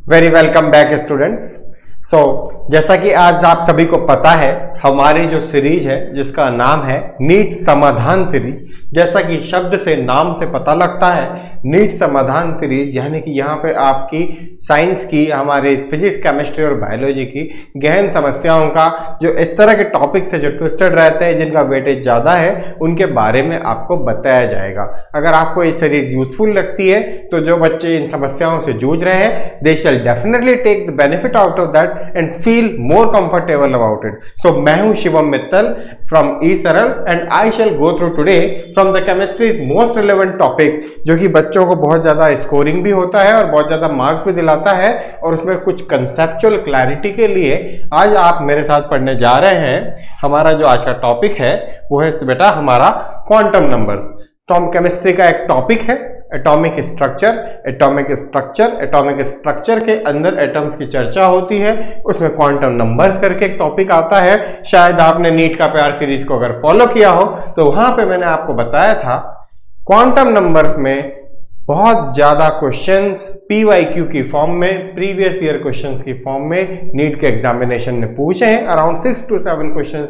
Very welcome back students. जैसा कि आज आप सभी को पता है, हमारी जो सीरीज है जिसका नाम है नीट समाधान सीरीज, जैसा कि शब्द से नाम से पता लगता है नीट समाधान सीरीज, यानी कि यहाँ पे आपकी साइंस की, हमारे फिजिक्स, केमिस्ट्री और बायोलॉजी की गहन समस्याओं का, जो इस तरह के टॉपिक से जो ट्विस्टेड रहते हैं, जिनका वेटेज ज़्यादा है, उनके बारे में आपको बताया जाएगा। अगर आपको ये सीरीज यूजफुल लगती है तो जो बच्चे इन समस्याओं से जूझ रहे हैं, they shall definitely take the benefit out of that and feel more comfortable about it. So मैं हूं Shivam Mittal from e Saral and I shall go through today from the chemistry's most relevant topic, जो कि बच्चों को बहुत ज्यादा स्कोरिंग भी होता है और बहुत ज्यादा मार्क्स भी दिलाता है, और उसमें कुछ कंसेप्चुअल क्लैरिटी के लिए आज आप मेरे साथ पढ़ने जा रहे हैं। हमारा जो आज का टॉपिक है वो है बेटा हमारा क्वांटम नंबर्स। तो केमिस्ट्री का एक टॉपिक है एटॉमिक स्ट्रक्चर। एटॉमिक स्ट्रक्चर के अंदर एटम्स की चर्चा होती है, उसमें क्वांटम नंबर्स करके एक टॉपिक आता है। शायद आपने नीट का प्यार सीरीज को अगर फॉलो किया हो तो वहां पे मैंने आपको बताया था क्वांटम नंबर्स में बहुत ज्यादा क्वेश्चंस PYQ की फॉर्म में, प्रीवियस ईयर क्वेश्चंस की फॉर्म में नीट के एग्जामिनेशन में पूछे हैं। अराउंड 6 to 7 क्वेश्चंस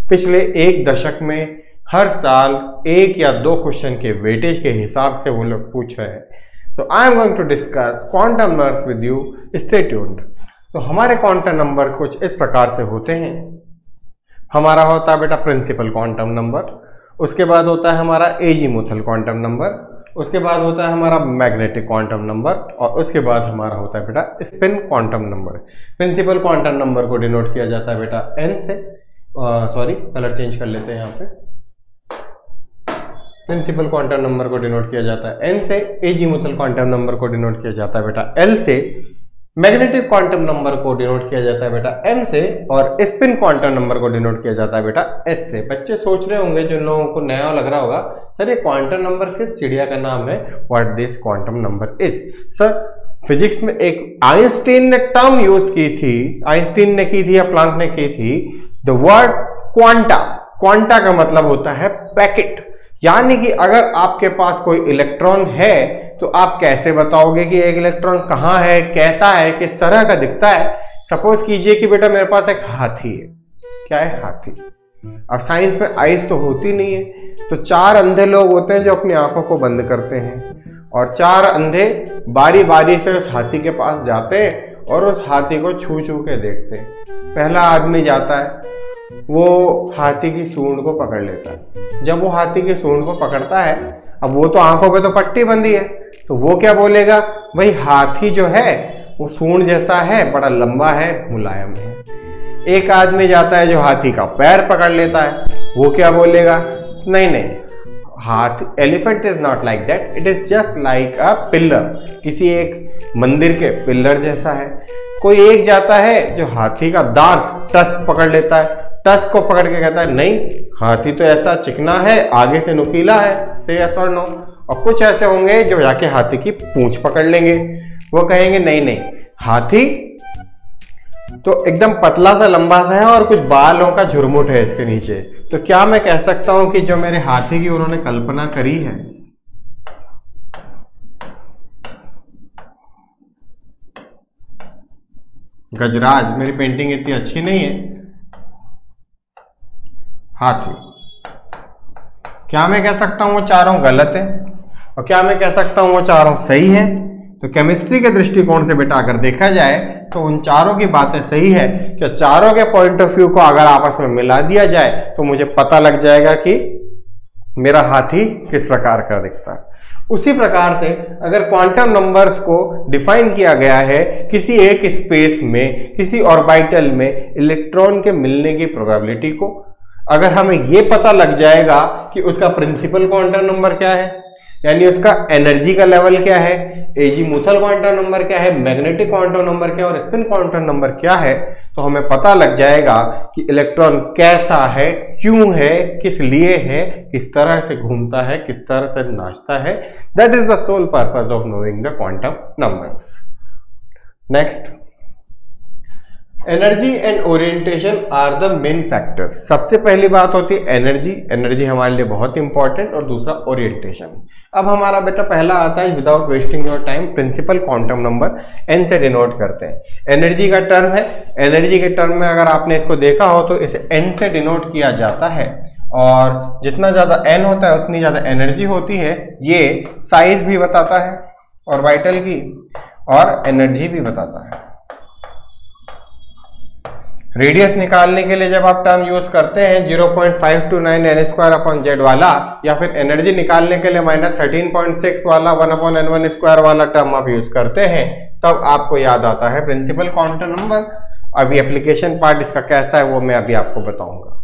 पिछले एक दशक में हर साल एक या दो क्वेश्चन के वेटेज के हिसाब से वो लोग पूछ रहे हैं। So I am going to discuss quantum numbers with you, stay tuned. तो हमारे क्वांटम नंबर्स कुछ इस प्रकार से होते हैं। हमारा होता है बेटा प्रिंसिपल क्वांटम नंबर, उसके बाद होता है हमारा एजीमुथल क्वांटम नंबर, उसके बाद होता है हमारा मैग्नेटिक क्वांटम नंबर, और उसके बाद हमारा होता है बेटा spin quantum number. Principal quantum number को डिनोट किया जाता है बेटा N से, सॉरी कलर चेंज कर लेते हैं यहाँ पे। प्रिंसिपल क्वांटम नंबर को डिनोट किया जाता है N से, एजीमुथल क्वांटम नंबर को डिनोट किया जाता है बेटा L से, मैग्नेटिक क्वांटम नंबर को डिनोट किया जाता है बेटा M से, और स्पिन क्वांटम नंबर को डिनोट किया जाता है बेटा S से। बच्चे सोच रहे होंगे, जिन लोगों को नया लग रहा होगा, सर ये क्वांटम नंबर किस चिड़िया का नाम है, what this quantum number is. Sir physics में एक आइंस्टीन ने टर्म यूज की थी, आइंस्टीन ने की थी या प्लांक ने की थी, द वर्ड क्वांटा। क्वांटा का मतलब होता है पैकेट, यानी कि अगर आपके पास कोई इलेक्ट्रॉन है तो आप कैसे बताओगे कि एक इलेक्ट्रॉन कहाँ है, कैसा है, किस तरह का दिखता है। सपोज कीजिए कि बेटा मेरे पास एक हाथी है। क्या है? हाथी। अब साइंस में आइज तो होती नहीं है, तो 4 अंधे लोग होते हैं जो अपनी आंखों को बंद करते हैं, और 4 अंधे बारी बारी से उस हाथी के पास जाते हैं और उस हाथी को छू छू के देखते हैं। पहला आदमी जाता है, वो हाथी की सूंड को पकड़ लेता है। जब वो हाथी की सूंड को पकड़ता है, अब वो तो आंखों पे तो पट्टी बंधी है, तो वो क्या बोलेगा, भाई हाथी जो है वो सूंड जैसा है, बड़ा लंबा है, मुलायम है। एक आदमी जाता है जो हाथी का पैर पकड़ लेता है, वो क्या बोलेगा, नहीं, हाथी, elephant is not like that, it is just like a pillar, किसी एक मंदिर के पिलर जैसा है। कोई एक जाता है जो हाथी का दांत, टस्क पकड़ लेता है, टस्क को पकड़ के कहता है नहीं, हाथी तो ऐसा चिकना है, आगे से नुकीला है, से यस और नो। और कुछ ऐसे होंगे जो जाके हाथी की पूंछ पकड़ लेंगे, वो कहेंगे नहीं, हाथी तो एकदम पतला सा, लंबा सा है, और कुछ बालों का झुरमुट है इसके नीचे। तो क्या मैं कह सकता हूं कि जो मेरे हाथी की उन्होंने कल्पना करी है, गजराज, मेरी पेंटिंग इतनी अच्छी नहीं है, हाथी, क्या मैं कह सकता हूं वो चारों गलत है, और क्या मैं कह सकता हूं वो चारों सही है? तो केमिस्ट्री के दृष्टिकोण से बेटा अगर देखा जाए तो उन चारों की बातें सही है कि चारों के पॉइंट ऑफ व्यू को अगर आपस में मिला दिया जाए तो मुझे पता लग जाएगा कि मेरा हाथी किस प्रकार का दिखता है। उसी प्रकार से अगर क्वांटम नंबर्स को डिफाइन किया गया है, किसी एक स्पेस में, किसी ऑर्बिटल में इलेक्ट्रॉन के मिलने की प्रोबेबिलिटी को, अगर हमें यह पता लग जाएगा कि उसका प्रिंसिपल क्वांटम नंबर क्या है, यानी उसका एनर्जी का लेवल क्या है, एजीमुथल क्वांटम नंबर क्या है, मैग्नेटिक क्वांटम नंबर क्या है, और स्पिन क्वांटम नंबर क्या है, तो हमें पता लग जाएगा कि इलेक्ट्रॉन कैसा है, क्यों है, किस लिए है, किस तरह से घूमता है, किस तरह से नाचता है। That is the sole purpose of knowing the quantum numbers. Next, energy and orientation are the main factors. सबसे पहली बात होती है एनर्जी, एनर्जी हमारे लिए बहुत इंपॉर्टेंट, और दूसरा ओरिएंटेशन। अब हमारा बेटा पहला आता है without wasting your time principal quantum number, n से डिनोट करते हैं। एनर्जी का टर्म है, एनर्जी के टर्म में अगर आपने इसको देखा हो तो इसे एन से डिनोट किया जाता है, और जितना ज्यादा एन होता है उतनी ज्यादा एनर्जी होती है। ये साइज भी बताता है ऑर्बिटल की, और एनर्जी भी बताता है। रेडियस निकालने के लिए जब आप टर्म यूज करते हैं 0.529 n² वाला, या फिर एनर्जी निकालने के लिए -13.6 वाला 1/n1² वाला टर्म आप यूज करते हैं, तब आपको याद आता है प्रिंसिपल क्वांटम नंबर। अभी एप्लीकेशन पार्ट इसका कैसा है वो मैं अभी आपको बताऊंगा।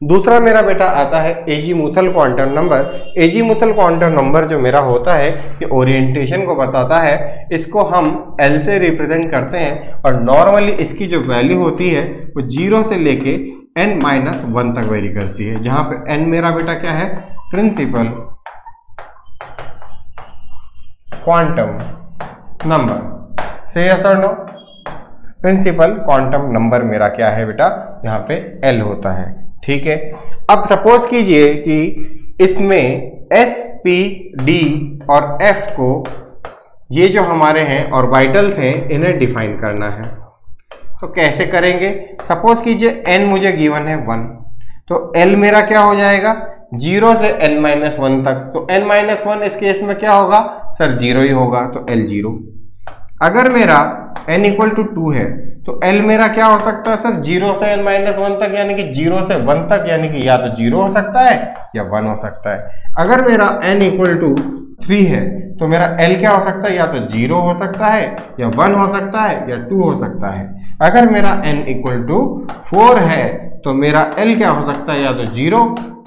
दूसरा मेरा बेटा आता है azimuthal quantum number. Azimuthal quantum number जो मेरा होता है ये ओरिएंटेशन को बताता है। इसको हम L से रिप्रेजेंट करते हैं, और नॉर्मली इसकी जो वैल्यू होती है वो 0 से लेके n-1 तक वेरी करती है, जहां पे n मेरा बेटा क्या है, प्रिंसिपल क्वांटम नंबर। से यस और नो? प्रिंसिपल क्वांटम नंबर मेरा क्या है बेटा, यहाँ पे L होता है। ठीक है, अब सपोज कीजिए कि इसमें S, P, D और F को, ये जो हमारे हैं ऑर्बिटल्स हैं, इन्हें डिफाइन करना है। तो कैसे करेंगे? सपोज कीजिए n मुझे गिवन है 1, तो L मेरा क्या हो जाएगा 0 से n-1 तक। तो n-1 इस केस में क्या होगा सर, 0 ही होगा, तो L 0। अगर मेरा n = 2 है तो L मेरा क्या हो सकता है सर, 0 से n-1 तक, यानी कि 0 से 1 तक, यानी कि या तो 0 हो सकता है या 1 हो सकता है। अगर मेरा n = 3 है तो मेरा L क्या हो सकता है, या तो 0 हो सकता है या 1 हो सकता है या 2 हो सकता है। अगर मेरा n = 4 है तो मेरा L क्या हो सकता है, या तो 0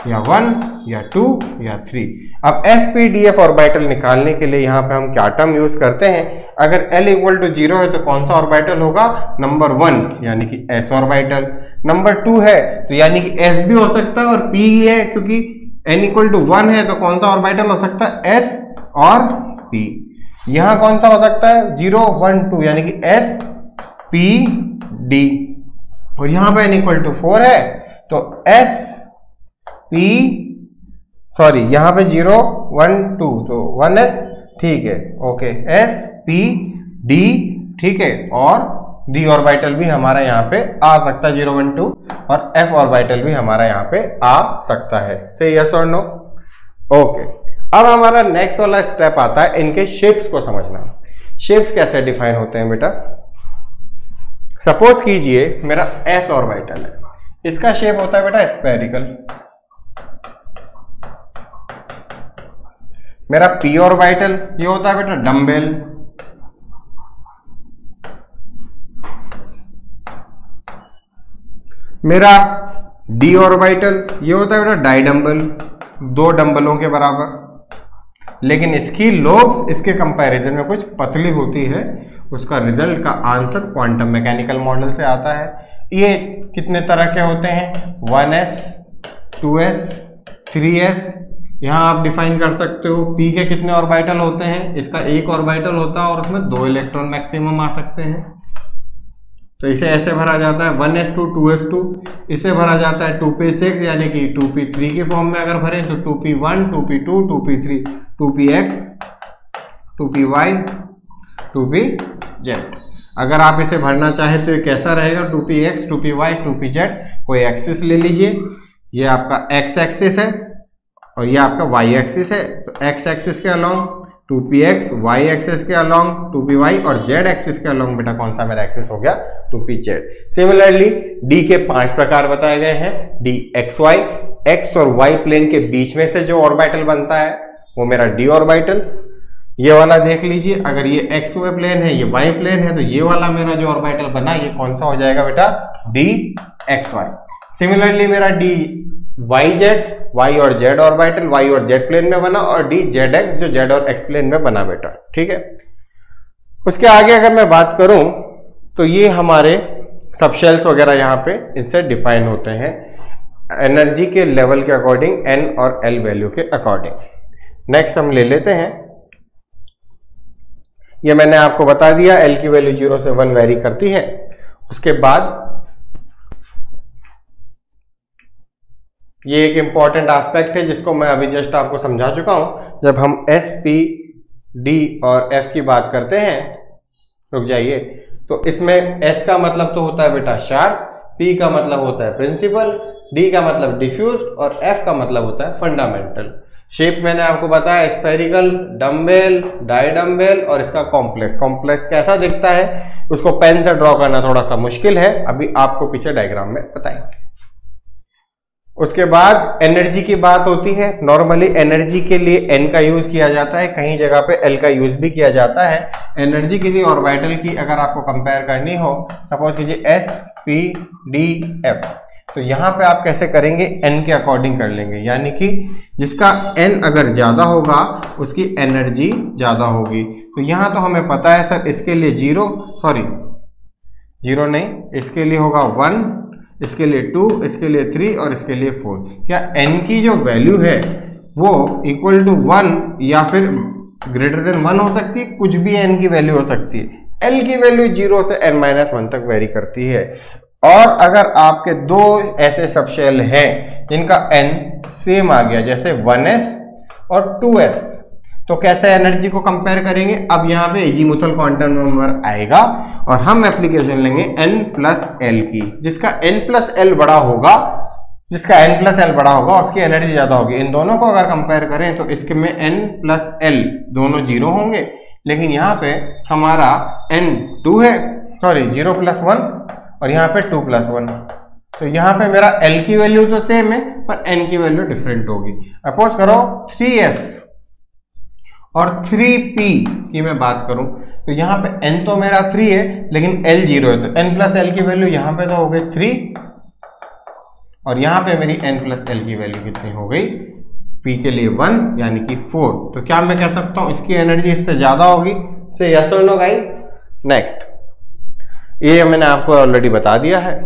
या 1 या 2 या 3। अब sp-df ऑर्बिटल निकालने के लिए यहाँ पे हम क्या टर्म यूज करते हैं? अगर L = 0 है तो कौन सा ऑर्बिटल होगा, नंबर 1 यानी कि s ऑर्बिटल। नंबर 2 है तो यानी कि s भी हो सकता है, और p है क्योंकि n = 1 है तो कौन सा ऑर्बिटल हो सकता है, s और p। यहाँ कौन सा हो सकता है, 0 1 2 यानी कि s p d। और यहाँ पे n = 4 है तो s p, सॉरी यहाँ पे 0 1 2 तो 1s, ठीक है, ओके, s p d, ठीक है, और d ऑर्बिटल भी हमारा यहाँ पे आ सकता है 0 1 2, और f ऑर्बिटल भी हमारा यहाँ पे आ सकता है। से यस और नो? ओके, अब हमारा नेक्स्ट वाला स्टेप आता है इनके शेप्स को समझना। शेप्स कैसे डिफाइन होते हैं बेटा? सपोज कीजिए मेरा s ऑर्बिटल है, इसका शेप होता है बेटा स्फेरिकल। मेरा p ऑर्बिटल ये होता है बेटा डम्बेल। मेरा d ऑर्बिटल ये होता है बेटा डाइडम्बल, 2 डम्बलों के बराबर। लेकिन इसकी लोब्स इसके कंपैरिजन में कुछ पतली होती है। उसका रिजल्ट का आंसर क्वांटम मैकेनिकल मॉडल से आता है। ये कितने तरह के होते हैं, 1s 2s 3s। यहाँ आप डिफाइन कर सकते हो p के कितने ऑर्बिटल होते हैं, इसका एक ऑर्बिटल होता है और उसमें 2 इलेक्ट्रॉन मैक्सिमम आ सकते हैं। तो इसे ऐसे भरा जाता है 1s2 2s2। इसे भरा जाता है 2p6 यानी कि 2p3 के फॉर्म में अगर भरें तो 2p1 2p2 2p3 2px 2py 2pz। अगर आप इसे भरना चाहें तो ये कैसा रहेगा, 2px 2py 2pz। कोई एक्सिस ले लीजिए, ये आपका x एक्सिस है और ये आपका y एक्सिस है। तो x एक्सिस के अलोंग 2px, y एक्सिस के अलोंग 2py और z एक्सिस के अलोंग बेटा कौन सा मेरा एक्सिस हो गया, 2pz। सिमिलरली d के 5 प्रकार बताए गए हैं। dxy, x और y प्लेन के बीच में से जो ऑर्बिटल बनता है वो मेरा d ऑर्बिटल। ये वाला देख लीजिए, अगर ये xy प्लेन है, ये y प्लेन है, तो ये वाला मेरा जो ऑर्बिटल बना ये कौन सा हो जाएगा बेटा, dxy। सिमिलरली मेरा dyz, y और z ऑर्बिटल y और z प्लेन में बना, और dzx जो z और x प्लेन में बना बेटा, ठीक है। उसके आगे अगर मैं बात करूं तो ये हमारे सबशेल्स वगैरह यहाँ पे इससे डिफाइन होते हैं एनर्जी के लेवल के अकॉर्डिंग, n और l वैल्यू के अकॉर्डिंग। नेक्स्ट हम ले लेते हैं, ये मैंने आपको बता दिया l की वैल्यू 0 से 1 वेरी करती है, उसके बाद ये एक इंपॉर्टेंट एस्पेक्ट है जिसको मैं अभी जस्ट आपको समझा चुका हूं। जब हम एस, पी, डी और एफ की बात करते हैं, रुक जाइए, तो इसमें एस का मतलब तो होता है बेटा शार्प, पी का मतलब होता है प्रिंसिपल, डी का मतलब डिफ्यूज और एफ का मतलब होता है फंडामेंटल। शेप मैंने आपको बताया स्फेरिकल, डम्बेल, डायडम्बेल और इसका कॉम्प्लेक्स। कॉम्प्लेक्स कैसा दिखता है उसको पेन से ड्रॉ करना थोड़ा सा मुश्किल है, अभी आपको पीछे डायग्राम में बताएंगे। उसके बाद एनर्जी की बात होती है। नॉर्मली एनर्जी के लिए एन का यूज किया जाता है, कहीं जगह पे एल का यूज भी किया जाता है। एनर्जी किसी ऑर्बिटल की अगर आपको कंपेयर करनी हो, सपोज कीजिए एस, पी, डी, एफ, तो यहां पे आप कैसे करेंगे, एन के अकॉर्डिंग कर लेंगे, यानी कि जिसका एन अगर ज्यादा होगा उसकी एनर्जी ज्यादा होगी। तो यहां तो हमें पता है सर, इसके लिए जीरो नहीं, इसके लिए होगा 1, इसके लिए 2, इसके लिए 3 और इसके लिए 4। क्या n की जो वैल्यू है वो इक्वल टू 1 या फिर ग्रेटर देन 1 हो सकती है, कुछ भी n की वैल्यू हो सकती है। l की वैल्यू 0 से n-1 तक वेरी करती है। और अगर आपके दो ऐसे सबशेल हैं जिनका n सेम आ गया, जैसे 1s और 2s, तो कैसे एनर्जी को कंपेयर करेंगे, अब यहाँ पे एजीमुथल क्वांटम नंबर आएगा और हम एप्लीकेशन लेंगे n प्लस एल की। जिसका n प्लस एल बड़ा होगा, उसकी एनर्जी ज्यादा होगी। इन दोनों को अगर कंपेयर करें तो इसके में n प्लस एल दोनों 0 होंगे, लेकिन यहाँ पे हमारा n 2 है, 0 प्लस 1 और यहाँ पे 2 प्लस 1, तो यहाँ पे मेरा l की वैल्यू तो सेम है पर n की वैल्यू डिफरेंट होगी। सपोज करो 3s और 3p की मैं बात करूं, तो यहां पे n तो मेरा 3 है लेकिन l 0 है, तो n प्लस एल की वैल्यू यहां पे तो हो गई 3 और यहां पे मेरी n प्लस एल की वैल्यू कितनी हो गई, p के लिए 1 यानी कि 4। तो क्या मैं कह सकता हूं इसकी एनर्जी इससे ज्यादा होगी, से यस और नो गाइस। नेक्स्ट, ये मैंने आपको ऑलरेडी बता दिया है।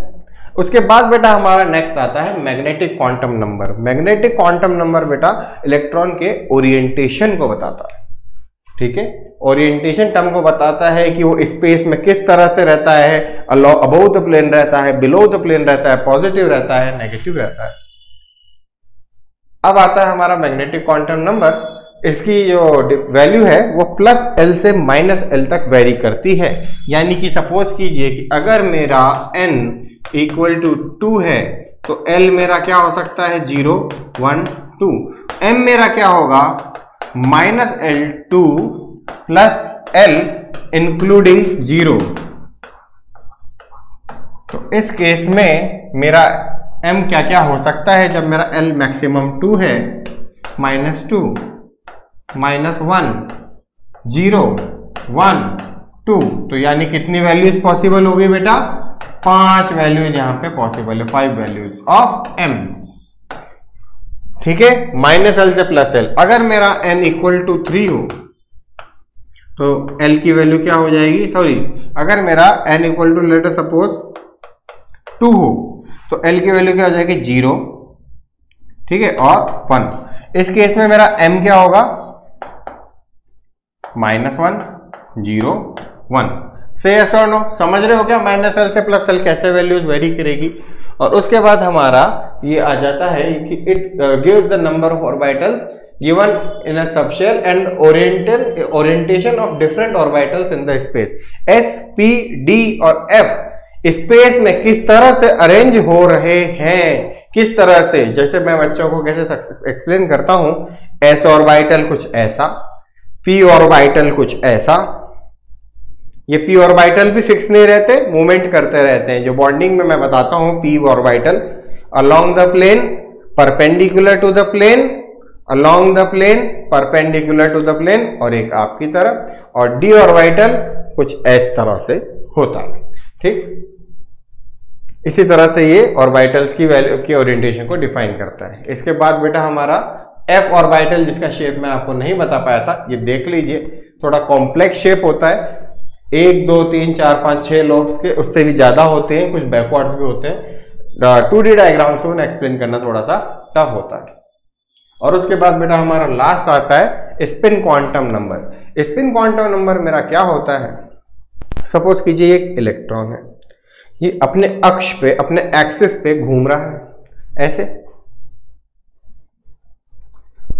उसके बाद बेटा हमारा नेक्स्ट आता है magnetic quantum number. Magnetic quantum number बेटा इलेक्ट्रॉन के ओरिएंटेशन को बताता है, ठीक है। ओरिएंटेशन टर्म को बताता है कि वो स्पेस में किस तरह से रहता है, अबव द प्लेन रहता है, बिलो द प्लेन रहता है, पॉजिटिव रहता है, नेगेटिव रहता है। अब आता है हमारा मैग्नेटिक क्वांटम नंबर। इसकी जो वैल्यू है वो प्लस एल से माइनस एल तक वेरी करती है, यानी कि सपोज कीजिए कि अगर मेरा n इक्वल टू 2 है तो L मेरा क्या हो सकता है, 0, 1, 2। M मेरा क्या होगा, -L2 प्लस L इंक्लूडिंग 0। तो इस केस में मेरा M क्या क्या हो सकता है, जब मेरा L मैक्सिमम 2 है, -2, -1, 0, 1, 2, तो यानी कितनी वैल्यूज पॉसिबल होगी बेटा, 5 वैल्यूज यहां पे पॉसिबल है, 5 वैल्यूज ऑफ m, ठीक है, -l से +l। अगर मेरा n इक्वल टू 3 हो तो l की वैल्यू क्या हो जाएगी, अगर मेरा n equal to let us suppose 2 हो तो l की वैल्यू क्या हो जाएगी, 0, ठीक है, और 1। इस केस में मेरा m क्या होगा, -1, 0, 1। से यस और नो, समझ रहे हो क्या, -l से +l कैसे वैल्यूज वेरी करेगी। और उसके बाद हमारा ये आ जाता है कि it gives the number of orbitals given in a subshell and orientation of different orbitals in the space. s, p, d और f स्पेस में किस तरह से अरेंज हो रहे हैं, किस तरह से, जैसे मैं बच्चों को कैसे एक्सप्लेन करता हूं, s ऑर्बिटल कुछ ऐसा, p ऑर्बिटल कुछ ऐसा। ये p ऑर्बिटल भी फिक्स नहीं रहते, मूवमेंट करते रहते हैं। जो बॉन्डिंग में मैं बताता हूं, p orbital along the plane, perpendicular to the plane, along the plane, perpendicular to the plane, और एक आपकी तरफ, और d ऑर्बिटल कुछ इस तरह से होता है, ठीक। इसी तरह से ये ऑर्बिटल्स की वैल्यू की ओरिएंटेशन को डिफाइन करता है। इसके बाद बेटा हमारा f ऑर्बिटल, जिसका शेप मैं आपको नहीं बता पाया था, ये देख लीजिए, थोड़ा कॉम्प्लेक्स शेप होता है। 1, 2, 3, 4, 5, 6 लोब्स के उससे भी ज्यादा होते हैं, कुछ बैकवर्ड भी होते हैं। 2D डायग्राम से उन्हें एक्सप्लेन करना थोड़ा सा टफ होता है। और उसके बाद बेटा हमारा लास्ट आता है spin quantum number. Spin quantum number मेरा क्या होता है, सपोज कीजिए एक इलेक्ट्रॉन है, ये अपने अक्ष पे, अपने एक्सिस पे घूम रहा है ऐसे,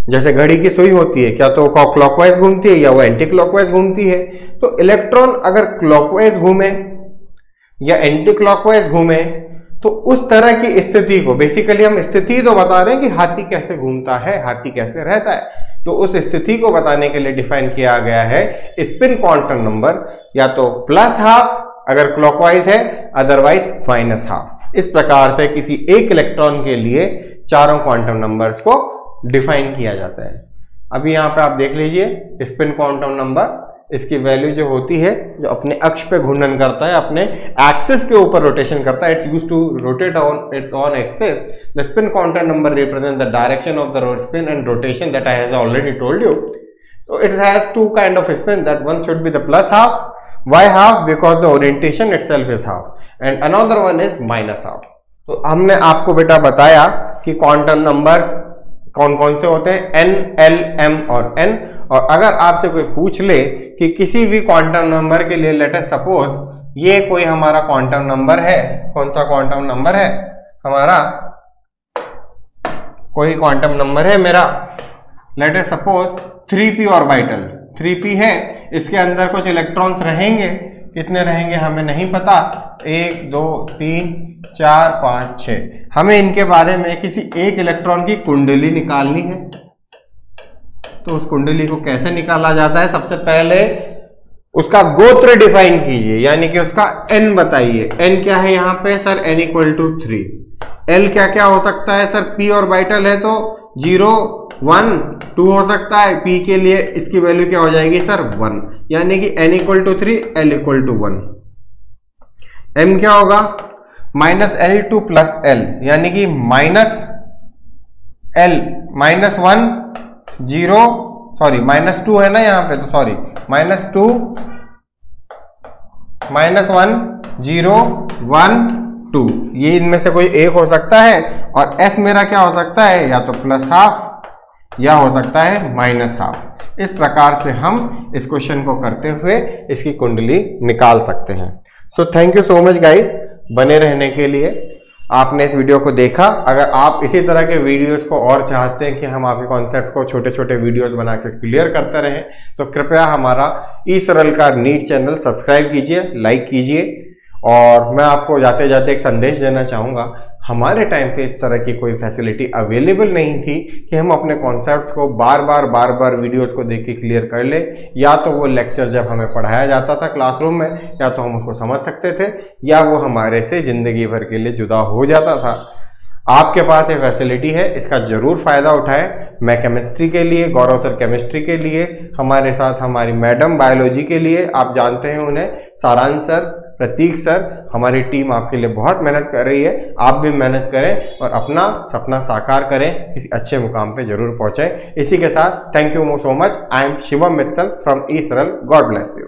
जैसे घड़ी की सुई होती है, क्या तो क्लॉकवाइज घूमती है या वो एंटी क्लॉकवाइज घूमती है। तो इलेक्ट्रॉन अगर क्लॉकवाइज घूमे या एंटी क्लॉकवाइज घूमे तो उस तरह की स्थिति को, बेसिकली हम स्थिति तो बता रहे हैं कि हाथी कैसे घूमता है, हाथी कैसे रहता है, तो उस स्थिति को बताने के लिए डिफाइन किया गया है स्पिन क्वांटम नंबर, या तो प्लस हाफ अगर क्लॉकवाइज है, अदरवाइज माइनस हाफ। इस प्रकार से किसी एक इलेक्ट्रॉन के लिए चारों क्वांटम नंबर्स को डिफाइन किया जाता है। अभी यहां पे आप देख लीजिए स्पिन क्वांटम नंबर, इसकी वैल्यू जो होती है, जो अपने अक्ष पे घूर्णन करता है, अपने एक्सिस के ऊपर रोटेशन करता है, it used to rotate on its on axis. The spin quantum number represent the direction of the spin and rotation that I have already told you. So it has two kind of spin, that one should be the plus half. Why half? Because the orientation itself is half, and another one is minus half. तो हमने आपको बेटा बताया कि quantum numbers कौन कौन से होते हैं, N, L, M और N। और अगर आपसे कोई पूछ ले कि किसी भी क्वांटम नंबर के लिए, लेट अस सपोज ये कोई हमारा क्वांटम नंबर है, कौन सा क्वांटम नंबर है हमारा, कोई क्वांटम नंबर है मेरा, late us suppose 3p orbital 3p है, इसके अंदर कुछ इलेक्ट्रॉन्स रहेंगे, कितने रहेंगे हमें नहीं पता, 1 2 3 4 5 6। हमें इनके बारे में किसी एक इलेक्ट्रॉन की कुंडली निकालनी है। तो उस कुंडली को कैसे निकाला जाता है, सबसे पहले उसका गोत्र डिफाइन कीजिए, यानी कि उसका n बताइए। n क्या है यहाँ पे sir, n equal to 3। l क्या क्या हो सकता है सर, p ऑर्बिटल है तो 0 1 2 हो सकता है, p के लिए इसकी वैल्यू क्या हो जाएगी सर 1, यानी कि n equal to 3 l equal to 1। m क्या होगा minus l to plus l, यानी कि minus l minus 1 0 sorry minus 2 है ना यहाँ पे, तो सॉरी माइनस 2 माइनस 1 0 1 2, ये इनमें से कोई एक हो सकता है। और s मेरा क्या हो सकता है, या तो प्लस हाफ या हो सकता है माइनस हाफ। इस प्रकार से हम इस क्वेश्चन को करते हुए इसकी कुंडली निकाल सकते हैं। So thank you so much guys बने रहने के लिए। आपने इस वीडियो को देखा। अगर आप इसी तरह के वीडियोस को और चाहते हैं कि हम आपके कॉन्सेप्ट्स को छोटे छोटे वीडियोस बना के क्लियर करते रहें, तो कृपया हमारा ई सरल का नीट चैनल सब्सक्राइब कीजिए, लाइक कीजिए। और मैं आपको जाते जाते एक संदेश देना चाहूँगा, हमारे टाइम पे इस तरह की कोई फैसिलिटी अवेलेबल नहीं थी कि हम अपने कॉन्सेप्ट्स को बार बार वीडियोस को देख के क्लियर कर ले। या तो वो लेक्चर जब हमें पढ़ाया जाता था क्लासरूम में, या तो हम उसको समझ सकते थे, या वो हमारे से जिंदगी भर के लिए जुदा हो जाता था। आपके पास ये फैसिलिटी है, इसका जरूर फायदा उठाएं। मैं केमिस्ट्री के लिए, गौरव सर केमिस्ट्री के लिए, हमारे साथ हमारी मैडम बायोलॉजी के लिए, आप जानते हैं उन्हें, सारांश सर, प्रतीक सर, हमारी टीम आपके लिए बहुत मेहनत कर रही है। आप भी मेहनत करें और अपना सपना साकार करें, किसी अच्छे मुकाम पे जरूर पहुंचे। इसी के साथ thank you so much. I am Shivam Mittal from e Saral. God bless you.